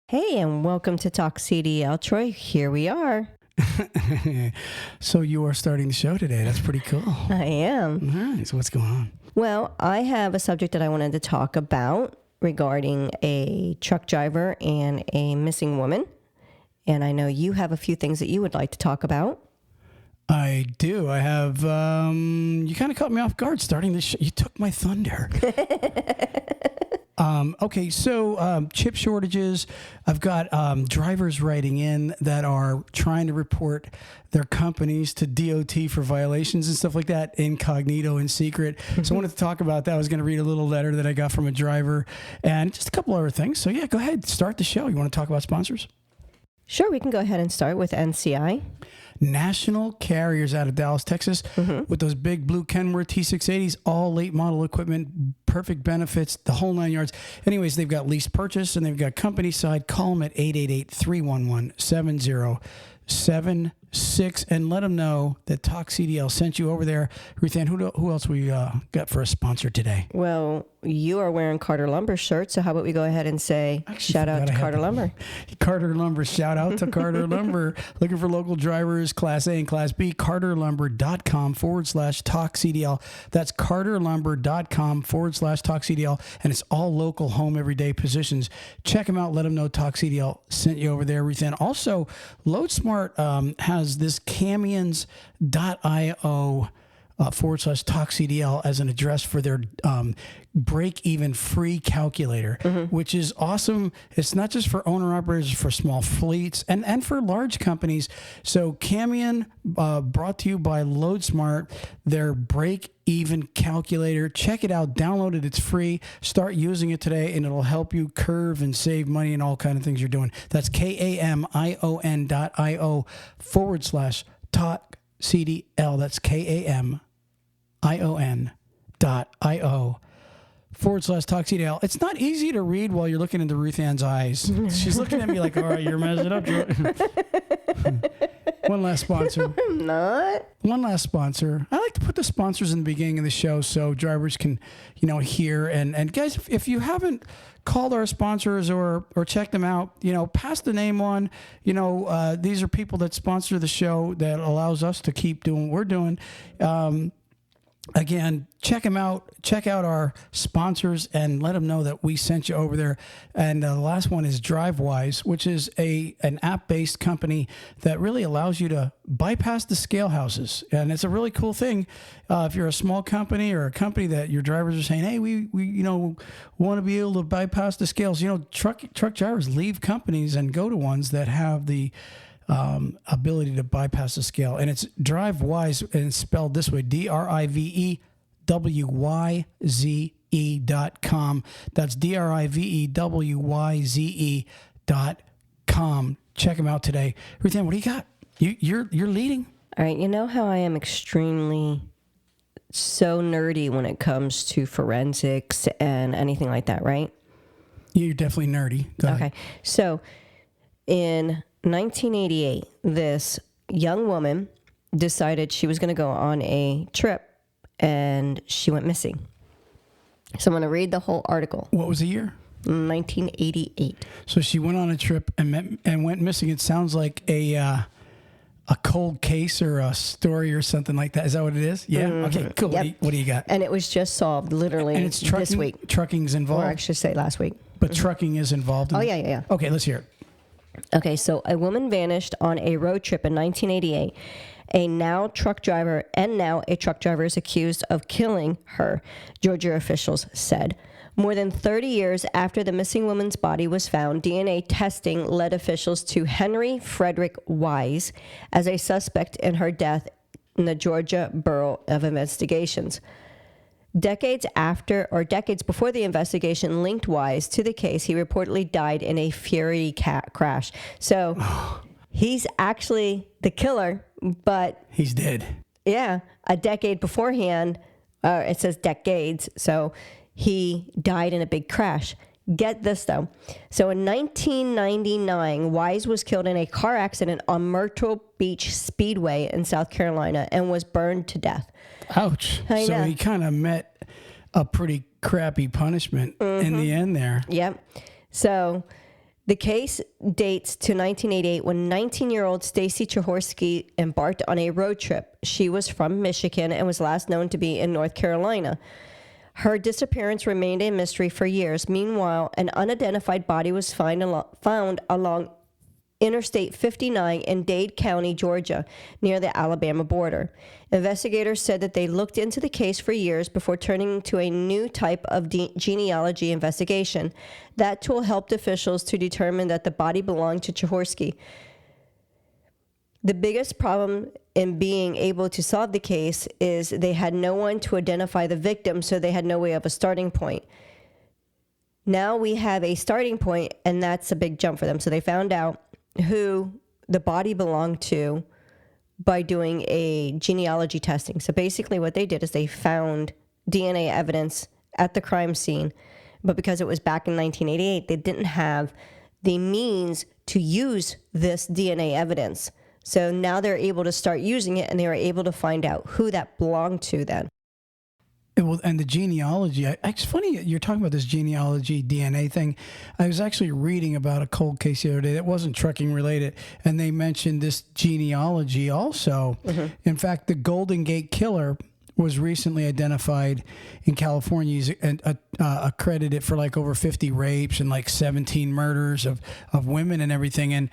Hey, and welcome to TalkCDL. Troy, here we are. So you are starting the show today. That's pretty cool. I am. All right. So what's going on? Well, I have a subject that I wanted to talk about regarding a truck driver and a missing woman. And I know you have a few things that you would like to talk about. I do. I have, you kind of caught me off guard starting this show. You took my thunder. Okay, so chip shortages. I've got drivers writing in that are trying to report their companies to DOT for violations and stuff like that, incognito and secret. So I wanted to talk about that. I was going to read a little letter that I got from a driver and just a couple other things. So yeah, go ahead, start the show. You want to talk about sponsors? Sure, we can go ahead and start with NCI. National carriers out of Dallas, Texas, with those big blue Kenworth T680s, all late model equipment, perfect benefits, the whole 9 yards. Anyways, they've got lease purchase and they've got company side. Call them at 888-311-7076 and let them know that TalkCDL sent you over there. Ruthan, who else we got for a sponsor today? Well, you are wearing Carter Lumber shirts, so how about we go ahead and say shout out to Carter Lumber. Carter Lumber, shout out to Carter Lumber. Looking for local drivers, Class A and Class B, carterlumber.com/TalkCDL. That's carterlumber.com/TalkCDL, and it's all local home everyday positions. Check them out. Let them know TalkCDL sent you over there, Ruthan. Also, LoadSmart has this camions.io /TalkCDL as an address for their break-even free calculator, which is awesome. It's not just for owner-operators, for small fleets and for large companies. So Camion, brought to you by LoadSmart, their break-even calculator. Check it out. Download it. It's free. Start using it today, and it'll help you curve and save money and all kind of things you're doing. That's KAMION.io /TalkCDL. That's KAMION.io /TalkCDL. It's not easy to read while you're looking into Ruthan's eyes. She's looking at me like, all right, you're messing up. One last sponsor. I'm not. One last sponsor. I like to put the sponsors in the beginning of the show so drivers can, hear. And guys, if you haven't called our sponsors or check them out, pass the name on. These are people that sponsor the show that allows us to keep doing what we're doing. Again, check them out. Check out our sponsors and let them know that we sent you over there. And the last one is Drivewyze, which is an app-based company that really allows you to bypass the scale houses. And it's a really cool thing. If you're a small company or a company that your drivers are saying, hey, we want to be able to bypass the scales. Truck drivers leave companies and go to ones that have the ability to bypass the scale. And it's Drivewyze, and it's spelled this way, DRIVEWYZE.com. That's DRIVEWYZE.com. Check them out today. Ruthan, what do you got? You're leading. All right, you know how I am extremely so nerdy when it comes to forensics and anything like that, right? You're definitely nerdy. Go ahead. Okay, so in 1988, this young woman decided she was going to go on a trip, and she went missing. So I'm going to read the whole article. What was the year? 1988. So she went on a trip and went missing. It sounds like a cold case or a story or something like that. Is that what it is? Yeah. Okay, cool. Yep. What do you got? And it was just solved literally And it's this week. Trucking's involved? Or I should say last week. But trucking is involved? Oh, yeah. Okay, let's hear it. Okay, so a woman vanished on a road trip in 1988. A truck driver is accused of killing her, Georgia officials said. More than 30 years after the missing woman's body was found, DNA testing led officials to Henry Frederick Wise as a suspect in her death in the Georgia Bureau of Investigations. Decades before the investigation linked Wise to the case, he reportedly died in a Fury crash. So he's actually the killer, but he's dead. Yeah, a decade beforehand, it says decades, so he died in a big crash. Get this, though. So in 1999, Wise was killed in a car accident on Myrtle Beach Speedway in South Carolina and was burned to death. Ouch. So he kind of met a pretty crappy punishment in the end there. Yep. So The case dates to 1988 when 19-year-old Stacy Chihorsky embarked on a road trip. She was from Michigan and was last known to be in North Carolina. Her disappearance remained a mystery for years. Meanwhile, an unidentified body was found along Interstate 59 in Dade County, Georgia, near the Alabama border. Investigators said that they looked into the case for years before turning to a new type of genealogy investigation. That tool helped officials to determine that the body belonged to Chihorsky. The biggest problem in being able to solve the case is they had no one to identify the victim, so they had no way of a starting point. Now we have a starting point, and that's a big jump for them. So they found out who the body belonged to by doing a genealogy testing. So basically what they did is they found DNA evidence at the crime scene, but because it was back in 1988, they didn't have the means to use this DNA evidence. So now they're able to start using it, and they were able to find out who that belonged to then. Well, and the genealogy, it's funny you're talking about this genealogy DNA thing. I was actually reading about a cold case the other day that wasn't trucking related, and they mentioned this genealogy also. Mm-hmm. In fact, the Golden Gate Killer was recently identified in California. He's accredited for like over 50 rapes and like 17 murders of women and everything. And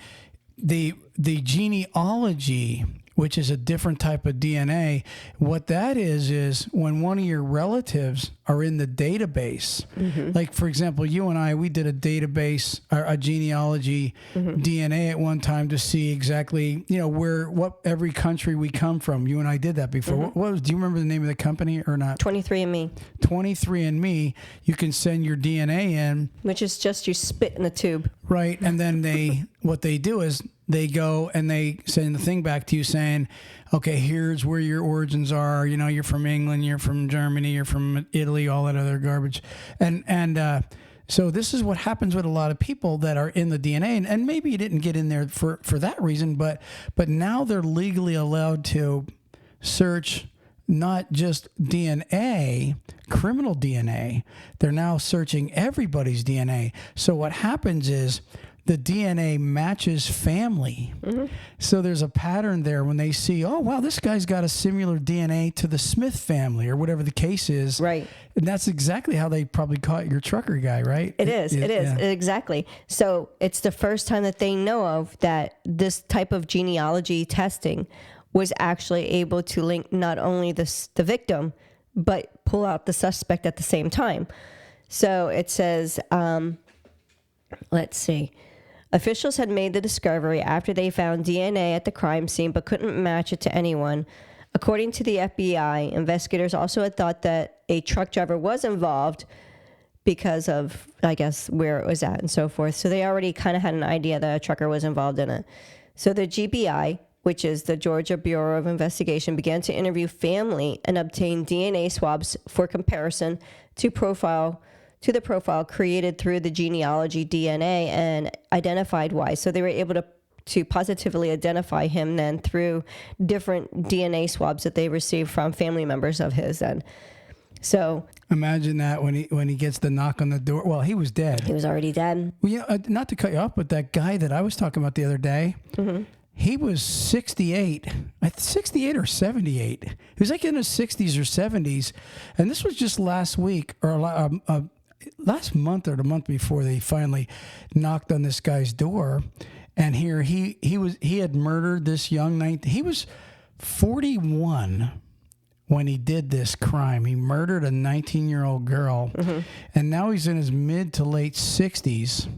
the genealogy, which is a different type of DNA. What that is when one of your relatives are in the database. Mm-hmm. Like, for example, you and I, we did a database, a genealogy DNA at one time to see exactly, what every country we come from. You and I did that before. Mm-hmm. Do you remember the name of the company or not? 23andMe. 23andMe, you can send your DNA in. Which is just you spit in a tube. Right, and then what they do is they go and they send the thing back to you saying, okay, here's where your origins are. You're from England, you're from Germany, you're from Italy, all that other garbage. And so this is what happens with a lot of people that are in the DNA. And maybe you didn't get in there for that reason, but now they're legally allowed to search not just DNA, criminal DNA. They're now searching everybody's DNA. So what happens is the DNA matches family. Mm-hmm. So there's a pattern there when they see, oh, wow, this guy's got a similar DNA to the Smith family or whatever the case is. Right. And that's exactly how they probably caught your trucker guy, right? It is. Yeah. Exactly. So it's the first time that they know of that this type of genealogy testing was actually able to link not only the victim, but pull out the suspect at the same time. So it says, let's see. Officials had made the discovery after they found DNA at the crime scene but couldn't match it to anyone. According to the FBI, investigators also had thought that a truck driver was involved because of, I guess, where it was at and so forth. So they already kind of had an idea that a trucker was involved in it. So the GBI, which is the Georgia Bureau of Investigation, began to interview family and obtain DNA swabs for comparison to the profile created through the genealogy DNA and identified why. So they were able to positively identify him then through different DNA swabs that they received from family members of his. And so imagine that when he gets the knock on the door. Well, he was dead. He was already dead. Well, not to cut you off, but that guy that I was talking about the other day, he was 68 or 78. He was like in his 60s or 70s. And this was just last week or last month or the month before they finally knocked on this guy's door. And here he had murdered this young he was 41 when he did this crime. He murdered a 19-year-old girl. Mm-hmm. And now he's in his mid to late 60s.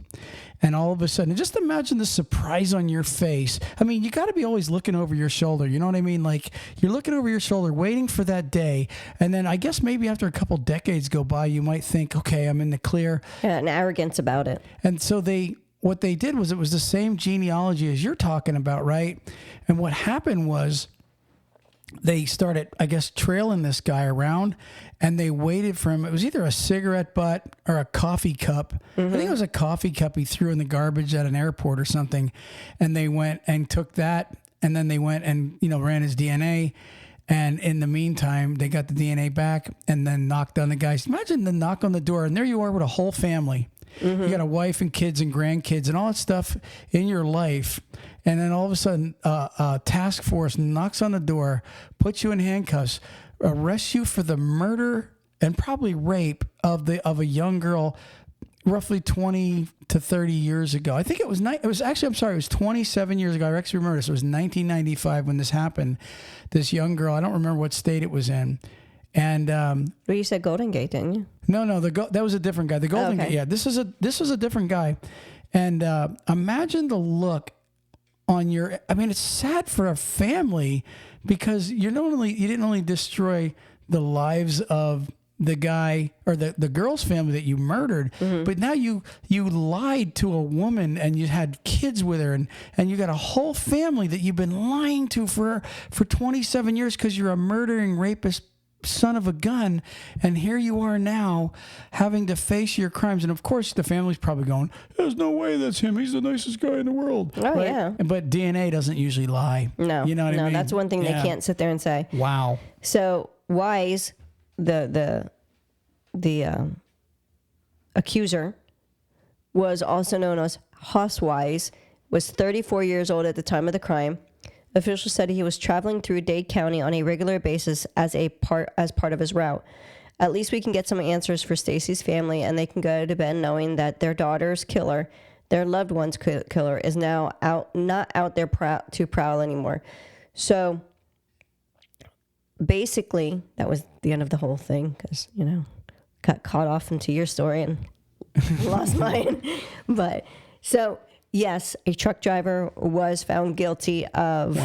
And all of a sudden, just imagine the surprise on your face. I mean, you got to be always looking over your shoulder. You know what I mean? Like, you're looking over your shoulder, waiting for that day. And then I guess maybe after a couple decades go by, you might think, okay, I'm in the clear. Yeah, and arrogance about it. And so what they did was it was the same genealogy as you're talking about, right? And what happened was they started, I guess, trailing this guy around, and they waited for him. It was either a cigarette butt or a coffee cup. Mm-hmm. I think it was a coffee cup he threw in the garbage at an airport or something. And they went and took that, and then they went and, ran his DNA. And in the meantime, they got the DNA back and then knocked on the guy's. Imagine the knock on the door, and there you are with a whole family. Mm-hmm. You got a wife and kids and grandkids and all that stuff in your life. And then all of a sudden, a task force knocks on the door, puts you in handcuffs, arrests you for the murder and probably rape of a young girl roughly 20 to 30 years ago. I think it was 27 years ago. I actually remember this. It was 1995 when this happened. This young girl, I don't remember what state it was in. And well, you said Golden Gate, didn't you? No, that was a different guy. The Golden Gate, yeah. This was a different guy. And imagine the look on your. I mean, it's sad for a family because you didn't only destroy the lives of the guy or the girl's family that you murdered, but now you lied to a woman and you had kids with her and you got a whole family that you've been lying to for 27 years because you're a murdering rapist son of a gun, and here you are now having to face your crimes. And of course the family's probably going, there's no way that's him, he's the nicest guy in the world. Oh, right? Yeah. But DNA doesn't usually lie. No, you know what I mean? That's one thing they can't sit there and say. Wow. So Wise, the accuser, was also known as Wise, was 34 years old at the time of the crime. Officials said he was traveling through Dade County on a regular basis as part of his route. At least we can get some answers for Stacy's family, and they can go to bed knowing that their daughter's killer, their loved one's killer, is now not out there to prowl anymore. So basically, that was the end of the whole thing because, got caught off into your story and lost mine. But so, yes, a truck driver was found guilty of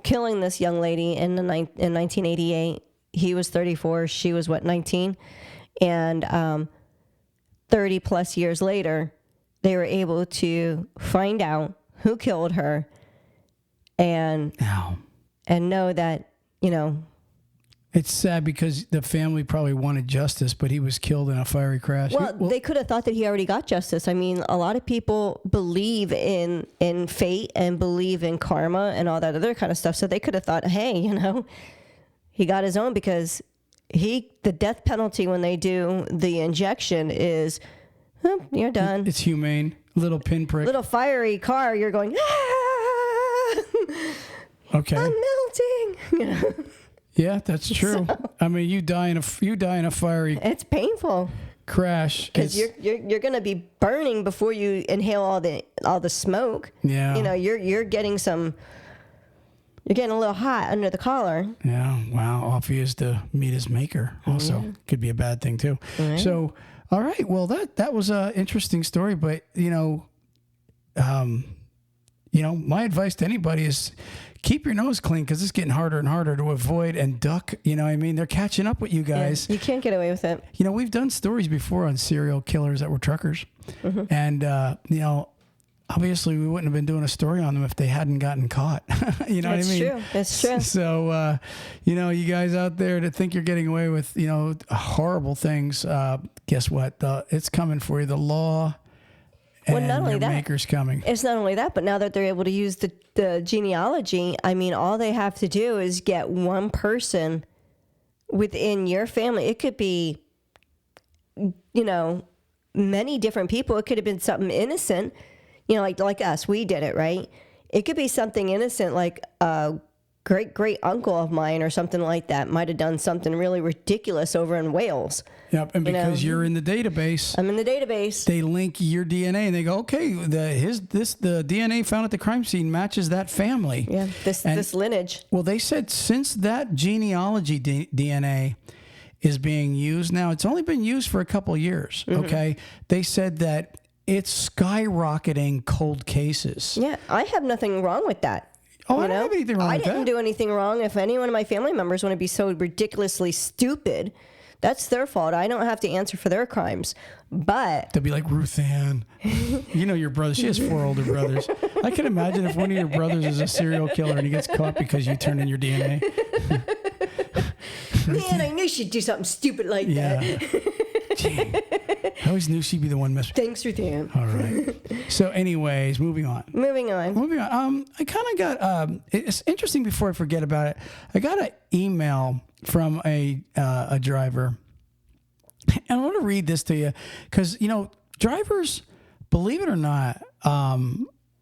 killing this young lady in 1988. He was 34. She was, 19? And 30 plus years later, they were able to find out who killed her and know that, It's sad because the family probably wanted justice, but he was killed in a fiery crash. Well, they could have thought that he already got justice. I mean, a lot of people believe in fate and believe in karma and all that other kind of stuff. So they could have thought, hey, he got his own because the death penalty when they do the injection is, you're done. It's humane. Little pinprick. Little fiery car. You're going, okay. I'm melting. Yeah, that's true. So, I mean, you die in a fiery. It's painful. Crash because you're going to be burning before you inhale all the smoke. Yeah. You're getting you're getting a little hot under the collar. Yeah. Wow. Off he is to meet his maker. Also, could be a bad thing too. Right. So, all right. Well, that was an interesting story, but my advice to anybody is keep your nose clean because it's getting harder and harder to avoid and duck. You know what I mean? They're catching up with you guys. Yeah, you can't get away with it. We've done stories before on serial killers that were truckers. And, obviously we wouldn't have been doing a story on them if they hadn't gotten caught. You know what I mean? True. That's true. So, you guys out there that think you're getting away with, horrible things, guess what? It's coming for you. The law. Well, not only that, maker's coming. It's not only that, but now that they're able to use the genealogy, I mean, all they have to do is get one person within your family. It could be, many different people. It could have been something innocent, like us. We did it, right? It could be something innocent, like a great uncle of mine or something like that might have done something really ridiculous over in Wales. Yep, and because you're in the database, I'm in the database. They link your DNA and they go, okay, the DNA found at the crime scene matches that family. Yeah, this lineage. Well, they said since that genealogy DNA is being used now, it's only been used for a couple of years. Okay, they said that it's skyrocketing cold cases. Yeah, I have nothing wrong with that. Oh, I don't have anything wrong with that. I didn't do anything wrong. If any one of my family members want to be so ridiculously stupid, that's their fault. I don't have to answer for their crimes. But they'll be like Ruthan. Your brother. She has 4 older brothers. I can imagine if one of your brothers is a serial killer and he gets caught because you turned in your DNA. Man, I knew she'd do something stupid like that. I always knew she'd be the one messing. Thanks, Ruthan. All right. So, anyways, moving on. Moving on. I kind of got. It's interesting. Before I forget about it, I got an email from a driver, and I want to read this to you because drivers, believe it or not,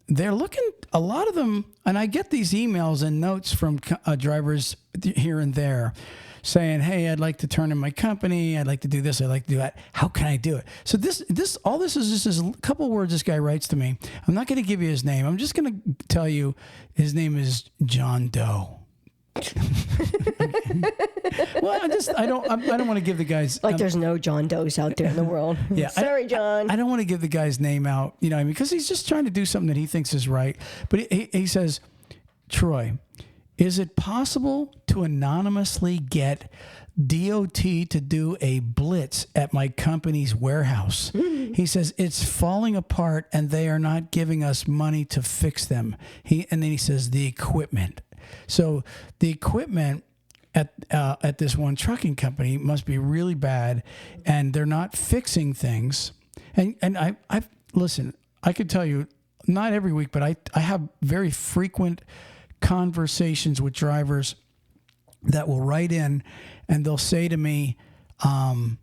they're looking. A lot of them, and I get these emails and notes from drivers here and there, saying, "Hey, I'd like to turn in my company. I'd like to do this. I'd like to do that. How can I do it?" So all this is just a couple of words this guy writes to me. I'm not going to give you his name. I'm just going to tell you his name is John Doe. Well, I don't want to give the guys there's no John Does out there in the world. Yeah, sorry, John. I don't want to give the guy's name out, because he's just trying to do something that he thinks is right. But he says, "Troy, is it possible to anonymously get DOT to do a blitz at my company's warehouse?" He says, "It's falling apart and they are not giving us money to fix them." And then he says, "The equipment." So the equipment at this one trucking company must be really bad, and they're not fixing things. And I listen, I could tell you, not every week, but I have very frequent conversations with drivers that will write in and they'll say to me, I'm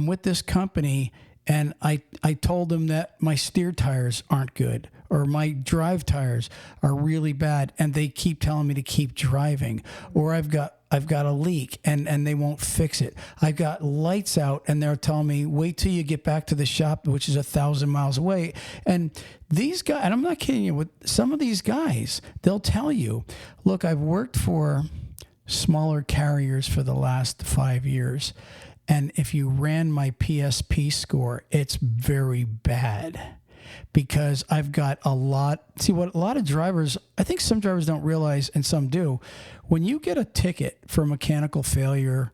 with this company and I told them that my steer tires aren't good or my drive tires are really bad and they keep telling me to keep driving, or I've got a leak and they won't fix it. I've got lights out and they're telling me, wait till you get back to the shop, which is 1,000 miles away. And these guys, and I'm not kidding you, with some of these guys, they'll tell you, look, I've worked for smaller carriers for the last 5 years. And if you ran my PSP score, it's very bad. Because I've got what a lot of drivers, I think some drivers don't realize, and some do, when you get a ticket for mechanical failure,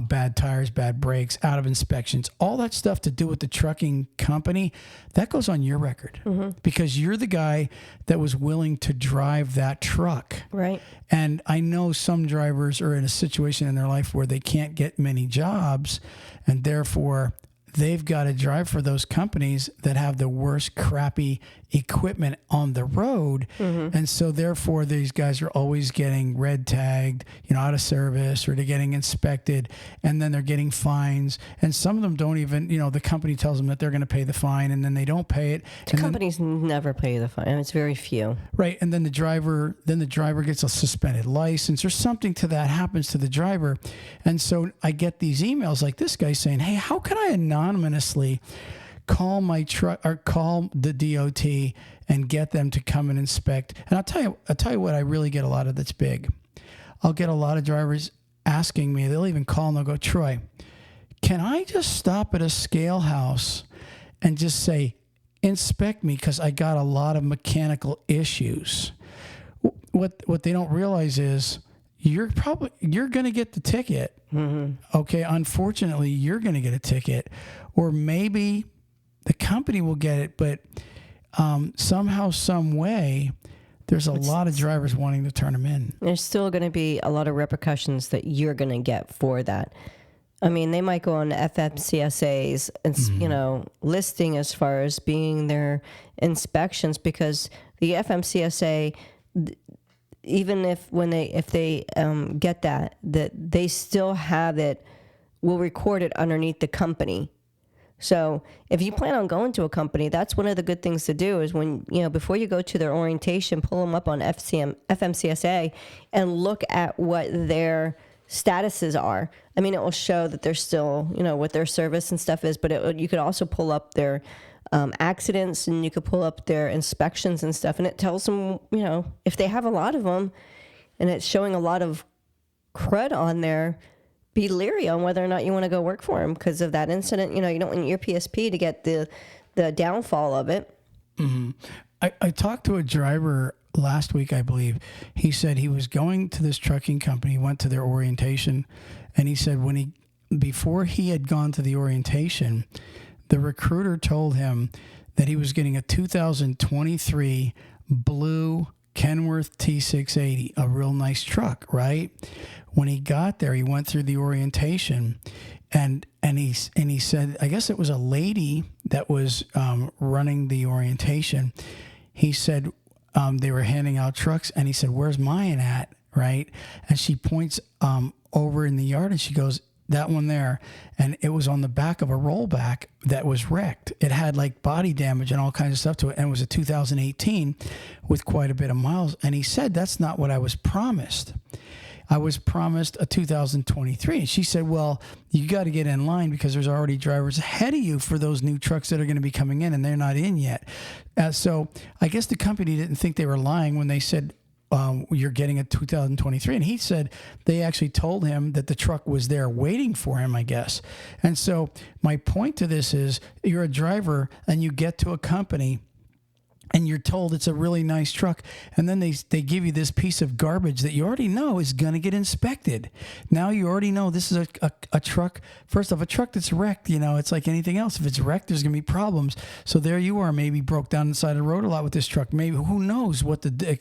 bad tires, bad brakes, out of inspections, all that stuff to do with the trucking company, that goes on your record. Mm-hmm. Because you're the guy that was willing to drive that truck. Right. And I know some drivers are in a situation in their life where they can't get many jobs, and therefore they've got to drive for those companies that have the worst crappy equipment on the road. Mm-hmm. And so therefore these guys are always getting red tagged, out of service, or they're getting inspected, and then they're getting fines. And some of them don't even, the company tells them that they're going to pay the fine and then they don't pay it. The companies never pay the fine. It's very few. Right. And then the driver gets a suspended license or something to that happens to the driver. And so I get these emails like this guy saying, "Hey, how can I anonymously call my truck or call the DOT and get them to come and inspect?" And I'll tell you what I really get a lot of that's big. I'll get a lot of drivers asking me, they'll even call and they'll go, "Troy, can I just stop at a scale house and just say, inspect me because I got a lot of mechanical issues?" What they don't realize is you're going to get the ticket. Mm-hmm. Okay, unfortunately, you're going to get a ticket, or maybe the company will get it, but somehow, some way, there's a lot of drivers wanting to turn them in. There's still going to be a lot of repercussions that you're going to get for that. I mean, they might go on FMCSA's, listing as far as being their inspections, because the FMCSA, even if they get that they still have it, will record it underneath the company. So if you plan on going to a company, that's one of the good things to do is when, before you go to their orientation, pull them up on FMCSA and look at what their statuses are. I mean, it will show that they're still, what their service and stuff is, but you could also pull up their accidents, and you could pull up their inspections and stuff. And it tells them, if they have a lot of them and it's showing a lot of crud on there, be leery on whether or not you want to go work for them because of that incident. You don't want your PSP to get the downfall of it. Mm-hmm. I talked to a driver last week, I believe. He said he was going to this trucking company, went to their orientation, and he said before he had gone to the orientation, the recruiter told him that he was getting a 2023 blue Kenworth T680, a real nice truck, right? When he got there, he went through the orientation, he said, I guess it was a lady that was running the orientation. He said they were handing out trucks, and he said, "Where's mine at?" Right, and she points over in the yard, and she goes, "That one there," and it was on the back of a rollback that was wrecked. It had like body damage and all kinds of stuff to it, and it was a 2018 with quite a bit of miles. And he said, "That's not what I was promised. I was promised a 2023." And she said, "Well, you got to get in line because there's already drivers ahead of you for those new trucks that are going to be coming in, and they're not in yet." So I guess the company didn't think they were lying when they said, "You're getting a 2023." And he said they actually told him that the truck was there waiting for him, I guess. And so my point to this is, you're a driver and you get to a company and you're told it's a really nice truck, and then they give you this piece of garbage that you already know is going to get inspected. Now you already know this is a truck. First off, a truck that's wrecked, it's like anything else. If it's wrecked, there's going to be problems. So there you are, maybe broke down the side of the road a lot with this truck. Maybe, who knows what the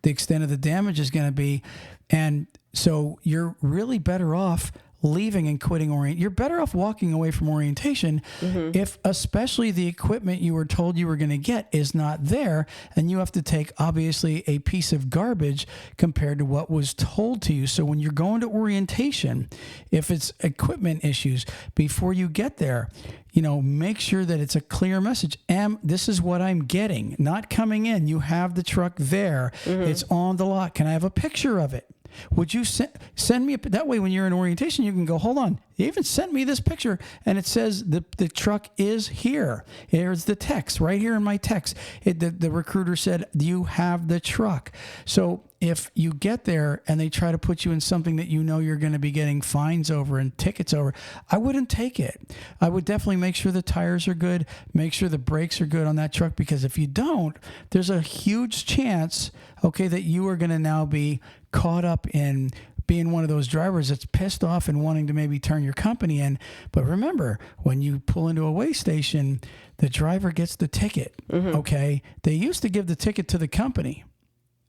extent of the damage is going to be. And so you're really better off leaving and quitting you're better off walking away from orientation if especially the equipment you were told you were going to get is not there, and you have to take obviously a piece of garbage compared to what was told to you. So when you're going to orientation, if it's equipment issues, before you get there, make sure that it's a clear message. This is what I'm getting, not coming in. You have the truck there. It's on the lot. Can I have a picture of it? Would you send me that way when you're in orientation, you can go, "Hold on, you even sent me this picture, and it says the truck is here. Here's the text right here in my text." The recruiter said, "You have the truck." So if you get there and they try to put you in something that you're going to be getting fines over and tickets over, I wouldn't take it. I would definitely make sure the tires are good, make sure the brakes are good on that truck, because if you don't, there's a huge chance, that you are going to now be caught up in being one of those drivers that's pissed off and wanting to maybe turn your company in. But remember, when you pull into a weigh station, the driver gets the ticket, okay? They used to give the ticket to the company,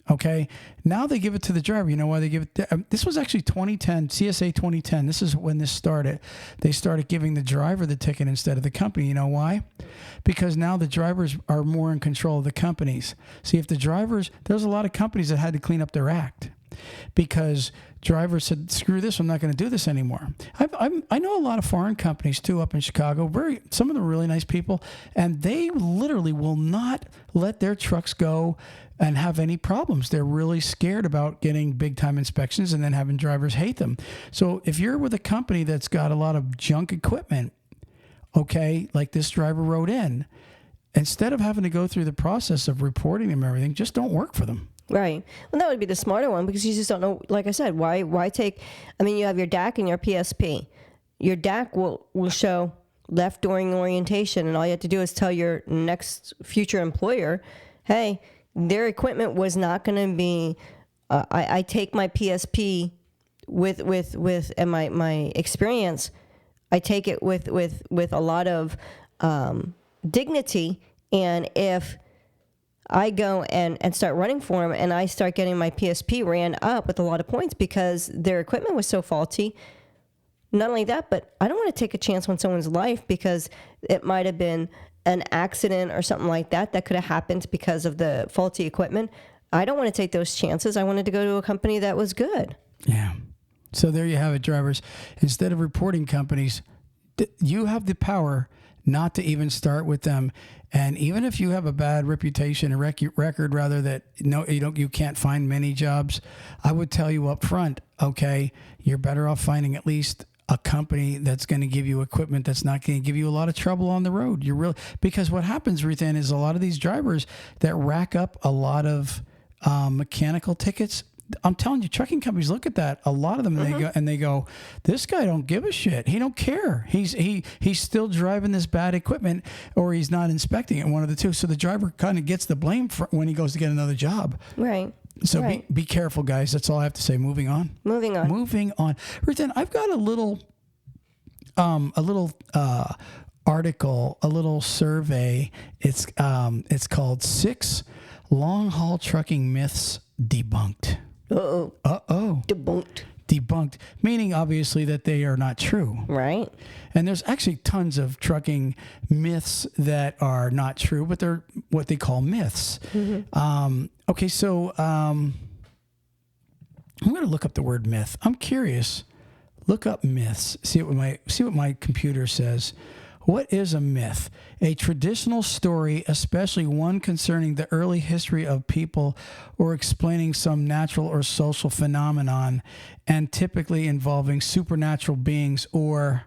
okay? Now they give it to the driver. You know why they give it? This was actually 2010, CSA 2010. This is when this started. They started giving the driver the ticket instead of the company. You know why? Because now the drivers are more in control of the companies. See, if the drivers, there's a lot of companies that had to clean up their act because drivers said, "Screw this, I'm not going to do this anymore." I know a lot of foreign companies too up in Chicago. Some of them are really nice people, and they literally will not let their trucks go and have any problems. They're really scared about getting big time inspections and then having drivers hate them. So if you're with a company that's got a lot of junk equipment, okay, like this driver wrote in, instead of having to go through the process of reporting them and everything, just don't work for them. Right. Well, that would be the smarter one, because you just don't know, like I said, why take, you have your DAC and your PSP. Your DAC will show left during orientation, and all you have to do is tell your next future employer, hey, their equipment was not going to be, I take my PSP with and my experience, I take it with a lot of dignity, and if I go and start running for them, and I start getting my PSP ran up with a lot of points because their equipment was so faulty. Not only that, but I don't want to take a chance on someone's life because it might have been an accident or something like that could have happened because of the faulty equipment. I don't want to take those chances. I wanted to go to a company that was good. Yeah. So there you have it, drivers. Instead of reporting companies, you have the power not to even start with them. And even if you have a bad reputation, a record rather, that you can't find many jobs, I would tell you up front, okay, you're better off finding at least a company that's going to give you equipment that's not going to give you a lot of trouble on the road. Because what happens, Ruthan, is a lot of these drivers that rack up a lot of mechanical tickets. I'm telling you, trucking companies look at that. A lot of them, they go, "This guy don't give a shit. He don't care. He's still driving this bad equipment, or he's not inspecting it. One of the two." So the driver kind of gets the blame for when he goes to get another job. Right. So be careful, guys. That's all I have to say. Moving on. Ruthan, I've got a little article, a little survey. It's called 6 Long Haul Trucking Myths Debunked. Uh-oh. Uh-oh. Debunked. debunked, meaning obviously that they are not true. Right. And there's actually tons of trucking myths that are not true, but they're what they call myths. Okay, so I'm going to look up the word myth. I'm curious. Look up myths. See what my computer says. What is a myth? A traditional story, especially one concerning the early history of people or explaining some natural or social phenomenon, and typically involving supernatural beings or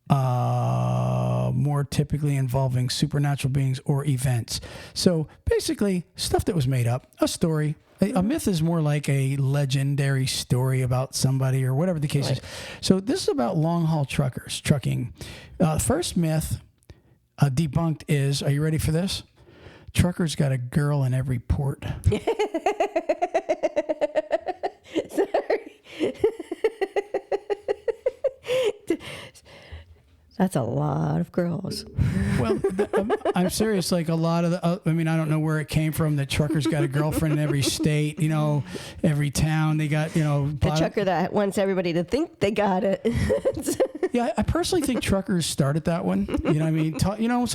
more typically involving supernatural beings or events. So basically, stuff that was made up, a story. A myth is more like a legendary story about somebody or whatever the case is. So this is about long-haul trucking. First myth debunked is, are you ready for this? Truckers got a girl in every port. Sorry. That's a lot of girls. Well, I'm serious. Like a lot of the, I mean, I don't know where it came from. The truckers got a girlfriend in every state, every town. They got, The trucker that wants everybody to think they got it. Yeah, I personally think truckers started that one. You know what I mean? It's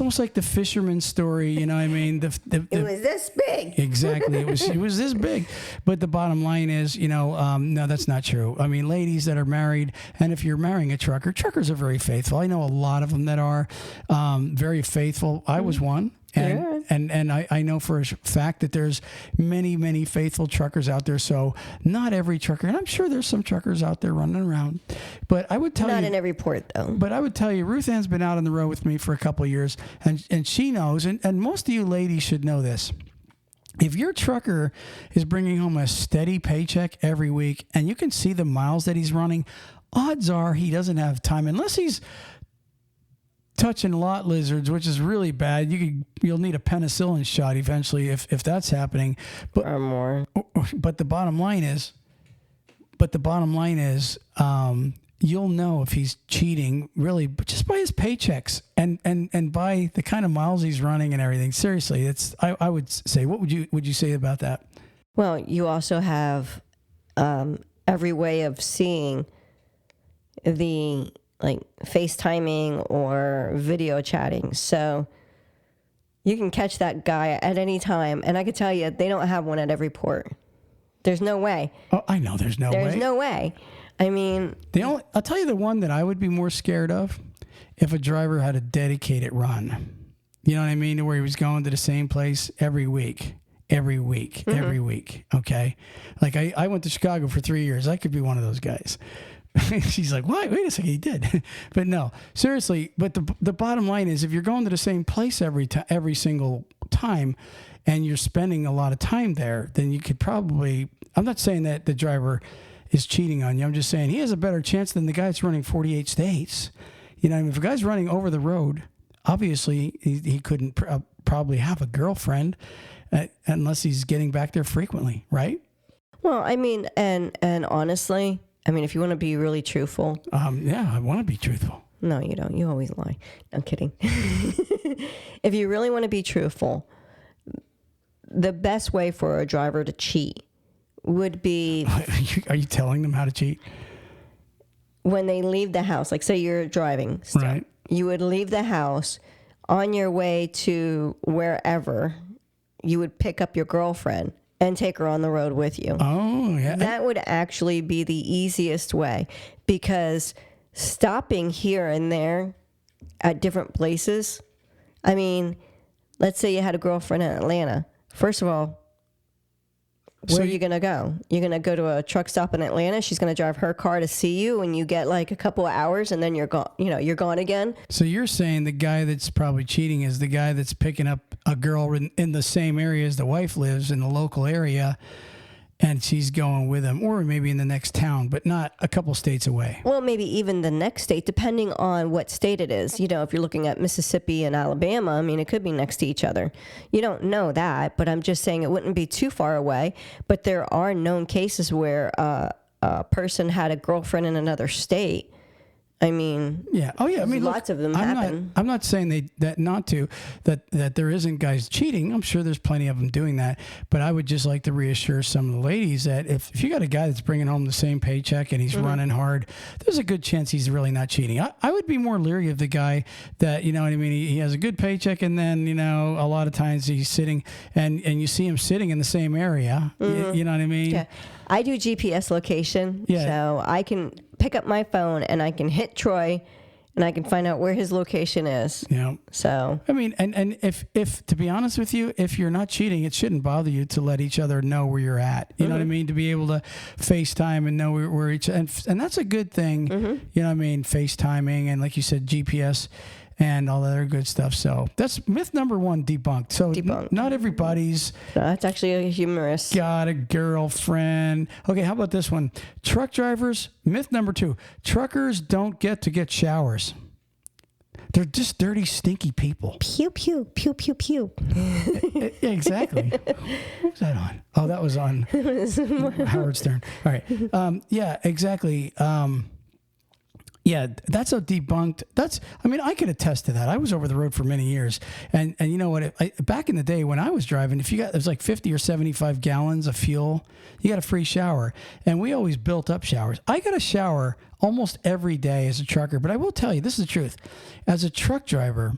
almost like the fisherman story. You know what I mean? It was this big. Exactly. It was this big. But the bottom line is, no, that's not true. I mean, ladies that are married, and if you're marrying a trucker, truckers are very faithful. I know a lot of them that are very faithful. I was one. And I know for a fact that there's many, many faithful truckers out there. So not every trucker, and I'm sure there's some truckers out there running around, but I would tell you. Not in every port, though. But I would tell you, Ruthan's been out on the road with me for a couple of years, and she knows, and most of you ladies should know this. If your trucker is bringing home a steady paycheck every week, and you can see the miles that he's running, odds are he doesn't have time, unless he's touching lot lizards, which is really bad. You'll need a penicillin shot eventually if that's happening. But or more. But the bottom line is, you'll know if he's cheating really just by his paychecks and by the kind of miles he's running and everything. Seriously, I would say, what would you say about that? Well, you also have every way of seeing the FaceTiming or video chatting. So you can catch that guy at any time. And I can tell you, they don't have one at every port. There's no way. Oh, I know there's no way. There's no way. I mean, I'll tell you the one that I would be more scared of, if a driver had a dedicated run. You know what I mean? To where he was going to the same place every week. Every week. Okay. Like I went to Chicago for 3 years. I could be one of those guys. She's like, what? Wait a second, he did. But no, seriously. But the bottom line is, if you're going to the same place every single time, and you're spending a lot of time there, then you could probably. I'm not saying that the driver is cheating on you. I'm just saying he has a better chance than the guy that's running 48 states. You know, if a guy's running over the road, obviously he couldn't probably have a girlfriend unless he's getting back there frequently, right? Well, I mean, and honestly. I mean, if you want to be really truthful. Yeah, I want to be truthful. No, you don't. You always lie. I'm kidding. If you really want to be truthful, the best way for a driver to cheat would be... Are you telling them how to cheat? When they leave the house, like say you're driving still, right. You would leave the house on your way to wherever, you would pick up your girlfriend and take her on the road with you. Oh, yeah. That would actually be the easiest way, because stopping here and there at different places, I mean, let's say you had a girlfriend in Atlanta. First of all, where are you going to go? You're going to go to a truck stop in Atlanta. She's going to drive her car to see you, and you get like a couple of hours, and then you're gone. You're gone again. So you're saying the guy that's probably cheating is the guy that's picking up a girl in the same area as the wife lives, in the local area, and she's going with him, or maybe in the next town, but not a couple states away. Well, maybe even the next state, depending on what state it is. If you're looking at Mississippi and Alabama, I mean, it could be next to each other. You don't know that, but I'm just saying it wouldn't be too far away. But there are known cases where a person had a girlfriend in another state. I mean, Yeah. Oh, yeah. I mean, lots of them happen. I'm not saying that there isn't guys cheating. I'm sure there's plenty of them doing that. But I would just like to reassure some of the ladies that if you got a guy that's bringing home the same paycheck and he's running hard, there's a good chance he's really not cheating. I would be more leery of the guy that, you know what I mean, he has a good paycheck and then, you know, a lot of times he's sitting and you see him sitting in the same area. You know what I mean? Yeah. I do GPS location, so I can pick up my phone and I can hit Troy and I can find out where his location is. Yeah. So I mean, and if to be honest with you, if you're not cheating, it shouldn't bother you to let each other know where you're at. You know what I mean? To be able to FaceTime and know where each and that's a good thing. You know what I mean? FaceTiming and like you said, GPS. And all that other good stuff. So that's myth number 1 debunked. So not everybody's that's actually humorous. Got a girlfriend. Okay, how about this one? Truck drivers, myth number 2. Truckers don't get showers. They're just dirty, stinky people. Pew, pew, pew, pew, pew. Exactly. What was that on? Oh, that was on Howard Stern. All right. Yeah, exactly. Yeah, that's a debunked. I mean, I could attest to that. I was over the road for many years. And you know what? Back in the day when I was driving, if it was like 50 or 75 gallons of fuel, you got a free shower. And we always built up showers. I got a shower almost every day as a trucker. But I will tell you, this is the truth. As a truck driver,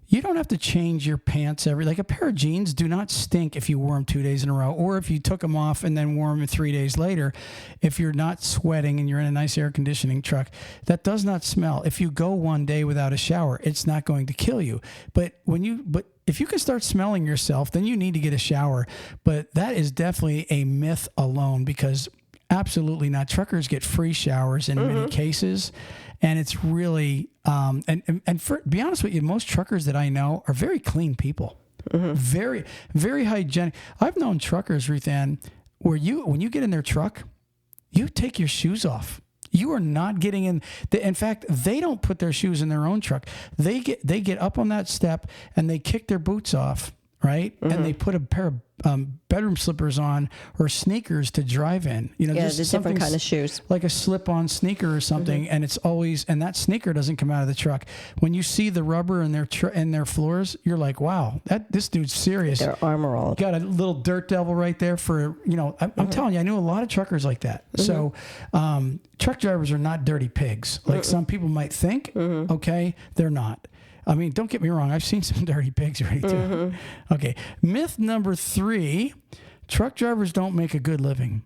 you don't have to change your pants like a pair of jeans do not stink if you wore them 2 days in a row, or if you took them off and then wore them 3 days later. If you're not sweating and you're in a nice air conditioning truck, that does not smell. If you go 1 day without a shower, it's not going to kill you. But if you can start smelling yourself, then you need to get a shower. But that is definitely a myth alone, because absolutely not. Truckers get free showers in many cases. And it's really, and for be honest with you, most truckers that I know are very clean people, very, very hygienic. I've known truckers, Ruthan, where when you get in their truck, you take your shoes off. You are not getting in. In fact, they don't put their shoes in their own truck. They get up on that step and they kick their boots off, right? And they put a pair of bedroom slippers on or sneakers to drive in. You know, just the different kind of shoes, like a slip-on sneaker or something. And it's always, and that sneaker doesn't come out of the truck. When you see the rubber in their floors, you're like, wow, this dude's serious. Their armor all got a little dirt devil right there for, you know. I'm telling you, I knew a lot of truckers like that. So truck drivers are not dirty pigs like some people might think. Okay, they're not. I mean, don't get me wrong. I've seen some dirty pigs already too. Okay. Myth number 3, truck drivers don't make a good living.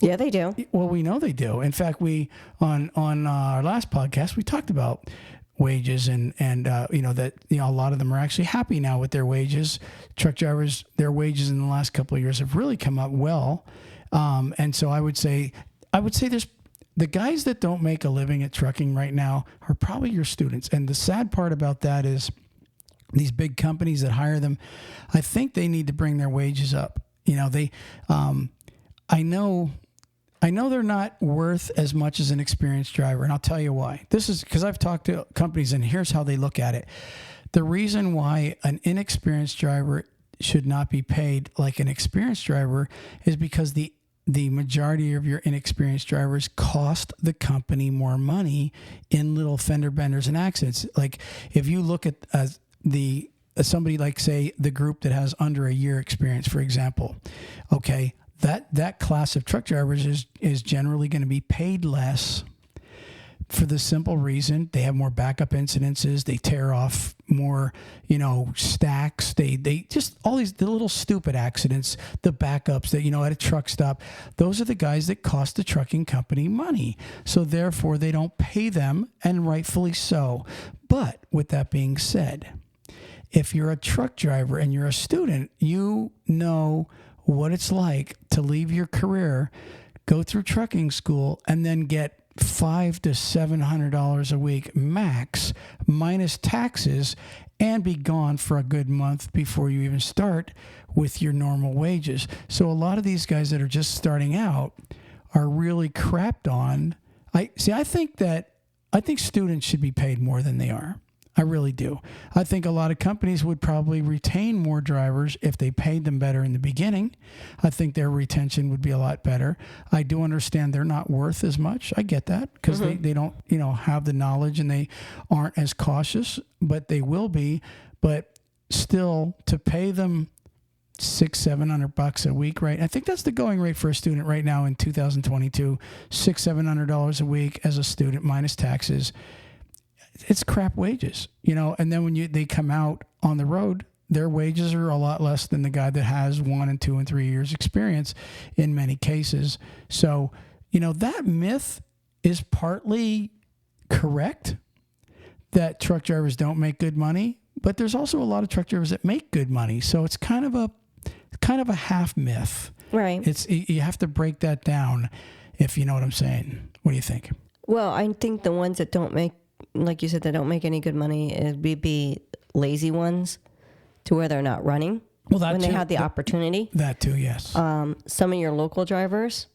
Yeah, they do. Well, we know they do. In fact, we on our last podcast, we talked about wages and you know, that, you know, a lot of them are actually happy now with their wages. Truck drivers, their wages in the last couple of years have really come up well. And so I would say there's the guys that don't make a living at trucking right now are probably your students. And the sad part about that is these big companies that hire them, I think they need to bring their wages up. You know, I know they're not worth as much as an experienced driver, and I'll tell you why. This is because I've talked to companies, and here's how they look at it. The reason why an inexperienced driver should not be paid like an experienced driver is because the majority of your inexperienced drivers cost the company more money in little fender benders and accidents. Like if you look at somebody like, say, the group that has under a year experience, for example, okay, that class of truck drivers is generally going to be paid less for the simple reason they have more backup incidences. They tear off more, you know, stacks. They just all the little stupid accidents, the backups that, you know, at a truck stop. Those are the guys that cost the trucking company money. So therefore they don't pay them, and rightfully so. But with that being said, if you're a truck driver and you're a student, you know what it's like to leave your career, go through trucking school, and then get $500 to $700 a week max, minus taxes, and be gone for a good month before you even start with your normal wages. So a lot of these guys that are just starting out are really crapped on. I think students should be paid more than they are. I really do. I think a lot of companies would probably retain more drivers if they paid them better in the beginning. I think their retention would be a lot better. I do understand they're not worth as much. I get that because they don't, have the knowledge and they aren't as cautious, but they will be. But still, to pay them $600-700 a week, right? I think that's the going rate for a student right now in 2022. $600-700 a week as a student minus taxes. It's crap wages, and then when they come out on the road, their wages are a lot less than the guy that has 1 and 2 and 3 years experience in many cases. So, that myth is partly correct that truck drivers don't make good money, but there's also a lot of truck drivers that make good money. So it's kind of a half myth. Right. You have to break that down if you know what I'm saying. What do you think? Well, I think the ones that don't make, like you said, they don't make any good money, it would be lazy ones to where they're not running when they have the opportunity. That too, yes. Some of your local drivers,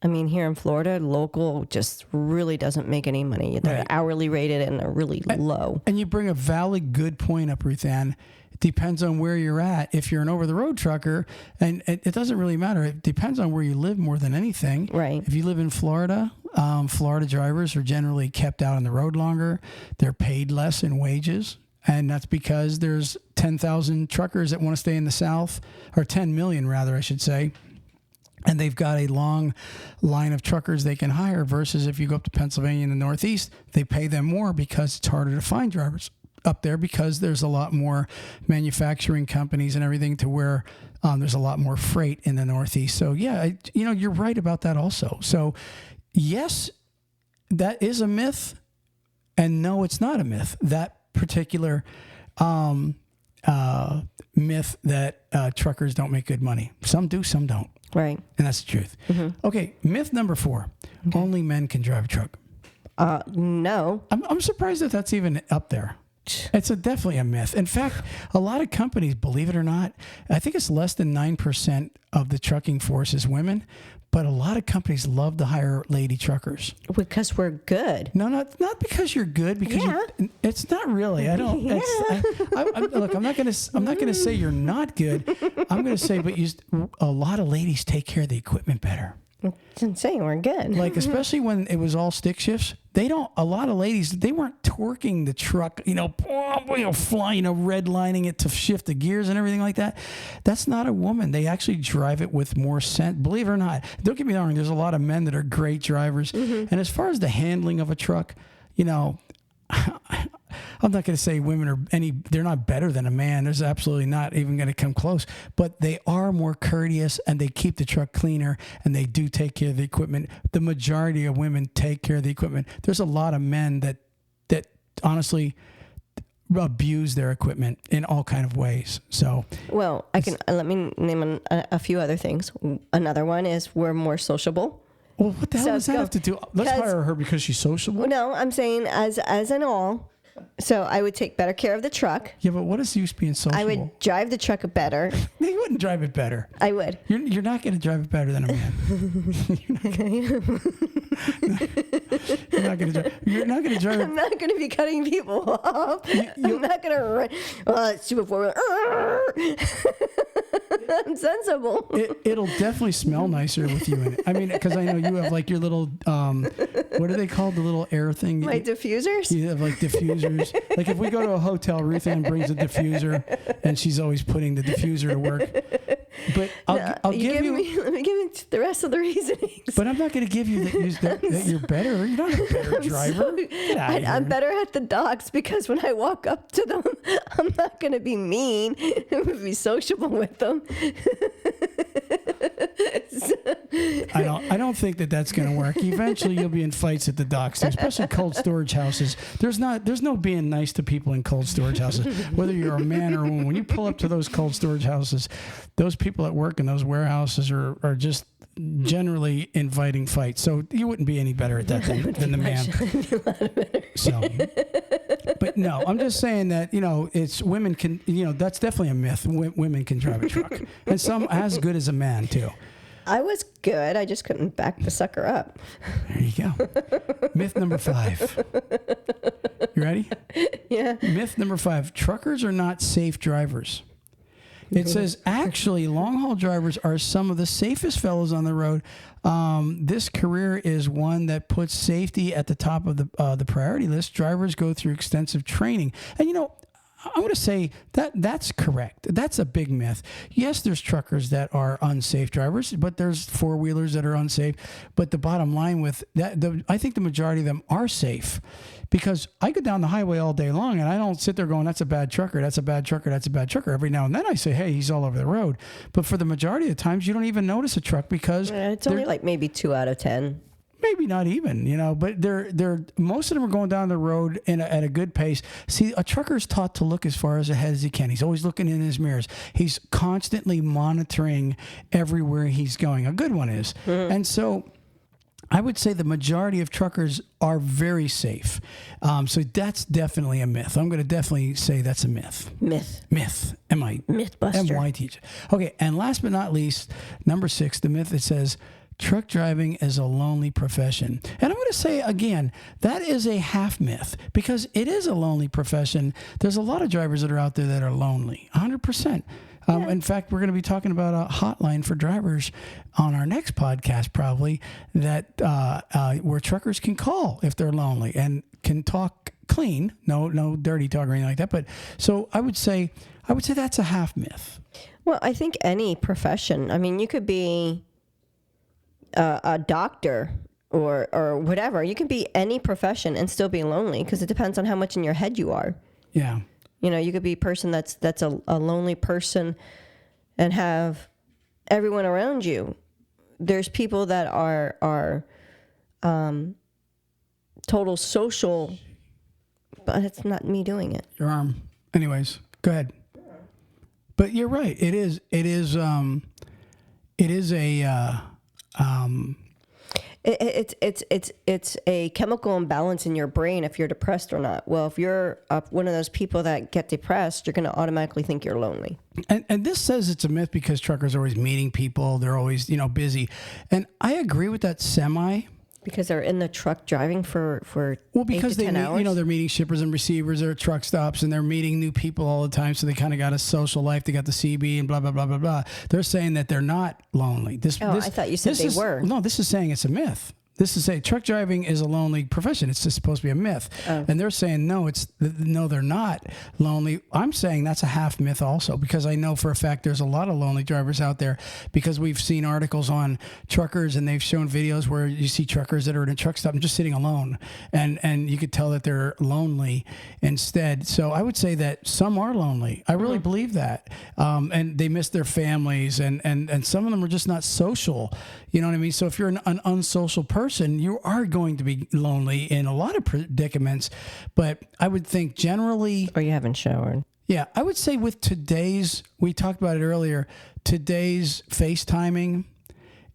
here in Florida, local just really doesn't make any money. They're hourly rated and they're really low. And you bring a valid, good point up, Ruthan. It depends on where you're at. If you're an over-the-road trucker, and it doesn't really matter. It depends on where you live more than anything. Right. If you live in Florida, Florida drivers are generally kept out on the road longer. They're paid less in wages. And that's because there's 10,000 truckers that want to stay in the South, or 10 million rather, I should say. And they've got a long line of truckers they can hire versus if you go up to Pennsylvania in the Northeast, they pay them more because it's harder to find drivers up there because there's a lot more manufacturing companies and everything to where there's a lot more freight in the Northeast. So, yeah, you're right about that also. So, yes, that is a myth. And no, it's not a myth. That particular myth that truckers don't make good money. Some do, some don't. Right. And that's the truth. Mm-hmm. Okay, myth number 4. Okay. Only men can drive a truck. No. I'm surprised that that's even up there. It's definitely a myth. In fact, a lot of companies, believe it or not, I think it's less than 9% of the trucking force is women, but a lot of companies love to hire lady truckers. Because we're good. No, not because you're good. Because it's not really. I don't. Yeah. Look, I'm not gonna say you're not good. I'm gonna say, but a lot of ladies take care of the equipment better. It's insane. We're good. Like, especially when it was all stick shifts, a lot of ladies, they weren't torquing the truck, flying, redlining it to shift the gears and everything like that. That's not a woman. They actually drive it with more sense. Believe it or not. Don't get me wrong. There's a lot of men that are great drivers. Mm-hmm. And as far as the handling of a truck, I'm not going to say women they're not better than a man. There's absolutely not even going to come close. But they are more courteous and they keep the truck cleaner and they do take care of the equipment. The majority of women take care of the equipment. There's a lot of men that honestly abuse their equipment in all kind of ways. So, well, let me name a few other things. Another one is we're more sociable. Well, what the hell does that have to do? Let's hire her because she's sociable. No, I'm saying as an all. So I would take better care of the truck. Yeah, but what is use being sociable? I would drive the truck better. You wouldn't drive it better. I would. You're not going to drive it better than a man. You're not going to drive. You're not going to drive. I'm not going to be cutting people off. I'm not going to run. Super four-wheeler. I'm sensible. It'll definitely smell nicer with you in it. Because I know you have like your little, what are they called? The little air thing. My diffusers? You have like diffusers. Like if we go to a hotel, Ruthan brings a diffuser and she's always putting the diffuser to work. But I'll give you. Let me give you the rest of the reasonings. But I'm not going to give you that you're better. You're not a better driver. I'm better at the docks because when I walk up to them, I'm not going to be mean. I'm going to be sociable with them. I don't think that's going to work. Eventually, you'll be in fights at the docks, especially cold storage houses. There's no being nice to people in cold storage houses, whether you're a man or a woman. When you pull up to those cold storage houses, those people that work in those warehouses are just generally inviting fights. So you wouldn't be any better at that than the man. So, but no, I'm just saying that, it's women can, that's definitely a myth. Women can drive a truck and some as good as a man too. I was good. I just couldn't back the sucker up. There you go. Myth number 5. You ready? Yeah. Myth number 5. Truckers are not safe drivers. It says, actually, long-haul drivers are some of the safest fellows on the road. This career is one that puts safety at the top of the priority list. Drivers go through extensive training. And, you know, I want to say that's correct. That's a big myth. Yes, there's truckers that are unsafe drivers, but there's four-wheelers that are unsafe. But the bottom line with that, I think the majority of them are safe, because I go down the highway all day long and I don't sit there going, that's a bad trucker, that's a bad trucker, that's a bad trucker. Every now and then I say, hey, he's all over the road. But for the majority of the times, you don't even notice a truck because It's only like maybe 2 out of 10. Maybe not even, you know, but they're most of them are going down the road at a good pace. See, a trucker's taught to look as far ahead as he can. He's always looking in his mirrors. He's constantly monitoring everywhere he's going. A good one is. Mm-hmm. And so I would say the majority of truckers are very safe. So that's definitely a myth. I'm going to definitely say that's a myth. Myth. Mythbuster. M-Y teacher. Okay, and last but not least, number 6, the myth that says truck driving is a lonely profession. And I'm going to say again, that is a half myth, because it is a lonely profession. There's a lot of drivers that are out there that are lonely, 100%. In fact, we're going to be talking about a hotline for drivers on our next podcast, probably, that where truckers can call if they're lonely and can talk clean, no dirty talk or anything like that. But so I would say that's a half myth. Well, I think any profession. I mean, you could be a doctor or whatever. You can be any profession and still be lonely, because it depends on how much in your head you are. Yeah. You know, you could be a person that's a lonely person and have everyone around you. There's people that are total social, but it's not me doing it. Your arm. Anyways, go ahead. But you're right. It is a It's a chemical imbalance in your brain if you're depressed or not. Well, if you're one of those people that get depressed, you're going to automatically think you're lonely. And this says it's a myth because truckers are always meeting people. They're always, busy. And I agree with that semi. Because they're in the truck driving for because 8 to 10 hours? They're meeting shippers and receivers. They're at truck stops and they're meeting new people all the time. So they kind of got a social life. They got the CB and blah, blah, blah, blah, blah. They're saying that they're not lonely. I thought you said they were. No, this is saying it's a myth. This is saying truck driving is a lonely profession. It's just supposed to be a myth. Oh. And they're saying, no, they're not lonely. I'm saying that's a half myth also, because I know for a fact there's a lot of lonely drivers out there, because we've seen articles on truckers and they've shown videos where you see truckers that are in a truck stop and just sitting alone. And you could tell that they're lonely instead. So I would say that some are lonely. I really believe that. And they miss their families and some of them are just not social. You know what I mean? So if you're an unsocial person, you are going to be lonely in a lot of predicaments. But I would think generally... Or you haven't showered. Yeah, I would say with today's... We talked about it earlier. Today's FaceTiming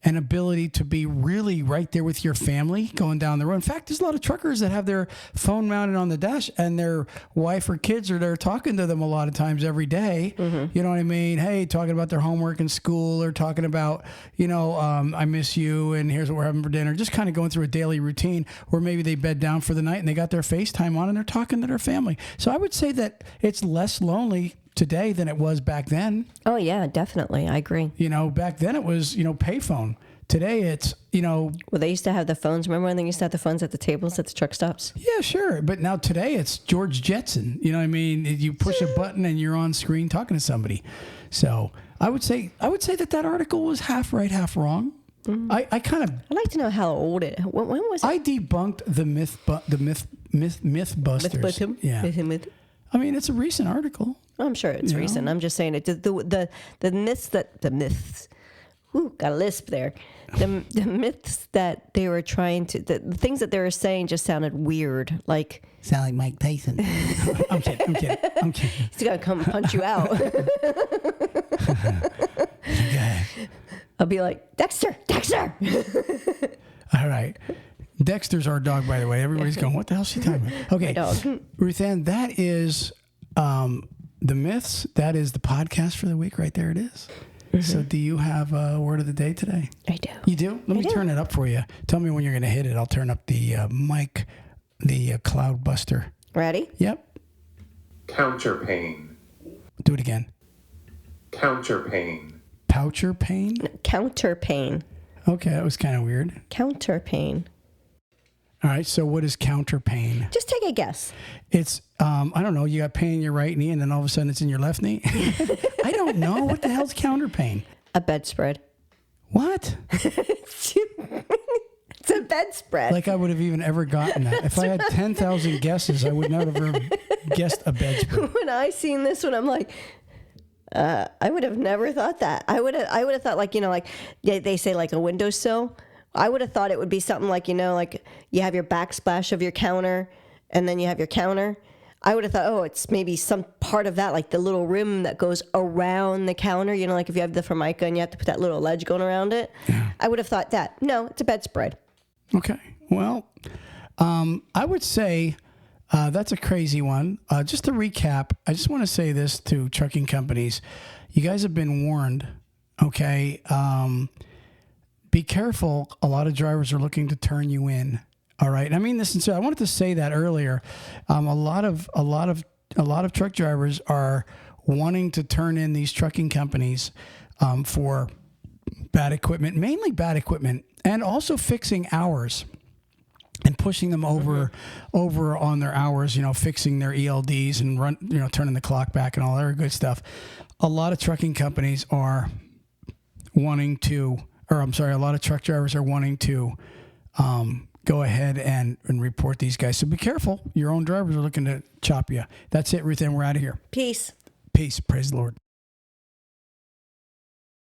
and ability to be really right there with your family going down the road. In fact, there's a lot of truckers that have their phone mounted on the dash and their wife or kids are there talking to them a lot of times every day. Mm-hmm. You know what I mean? Hey, talking about their homework in school, or talking about, I miss you and here's what we're having for dinner. Just kind of going through a daily routine, or maybe they bed down for the night and they got their FaceTime on and they're talking to their family. So I would say that it's less lonely today than it was back then. Oh yeah, definitely. I agree. Back then it was, payphone. Today it's, Well, they used to have the phones. Remember when they used to have the phones at the tables at the truck stops? Yeah, sure. But now today it's George Jetson. You know what I mean? You push a button and you're on screen talking to somebody. So I would say that article was half right, half wrong. Mm-hmm. I'd like to know how old when was it? I debunked the Mythbusters. Yeah. I mean, it's a recent article. I'm sure it's recent. I'm just saying it. The myths. Ooh, got a lisp there. The myths that they were trying to, the things that they were saying just sounded weird. Sound like Mike Tyson. I'm kidding. He's gonna come punch you out. Okay. I'll be like, Dexter. All right. Dexter's our dog, by the way. Everybody's going, what the hell is she talking about? Okay. Ruthan, that is the myths. That is the podcast for the week. Right there it is. So do you have a word of the day today? I do. You do? Let me turn it up for you. Tell me when you're going to hit it. I'll turn up the mic, the cloud buster. Ready? Yep. Counterpane. Do it again. Counterpane. Poucher pain? Counterpane. Okay, that was kind of weird. Counterpane. All right, so what is counter pain? Just take a guess. It's, I don't know, you got pain in your right knee and then all of a sudden it's in your left knee? I don't know. What the hell's counter pain? A bedspread. What? It's a bedspread. Like I would have even ever gotten that. If I had 10,000 guesses, I would not have ever guessed a bedspread. When I seen this one, I'm like, I would have never thought that. I would have thought like, like they say like a windowsill. I would have thought it would be something like, like you have your backsplash of your counter and then you have your counter. I would have thought, oh, it's maybe some part of that, like the little rim that goes around the counter, like if you have the Formica and you have to put that little ledge going around it. Yeah. I would have thought that. No, it's a bedspread. Okay. Well, I would say that's a crazy one. Just to recap, I just want to say this to trucking companies. You guys have been warned, okay? Be careful. A lot of drivers are looking to turn you in. All right. I mean this sincerely. I wanted to say that earlier. A lot of truck drivers are wanting to turn in these trucking companies for bad equipment, mainly bad equipment, and also fixing hours and pushing them over on their hours. Fixing their ELDs and turning the clock back and all that good stuff. A lot of trucking companies are wanting to. A lot of truck drivers are wanting to go ahead and report these guys. So be careful. Your own drivers are looking to chop you. That's it, Ruthan. We're out of here. Peace. Peace. Praise the Lord.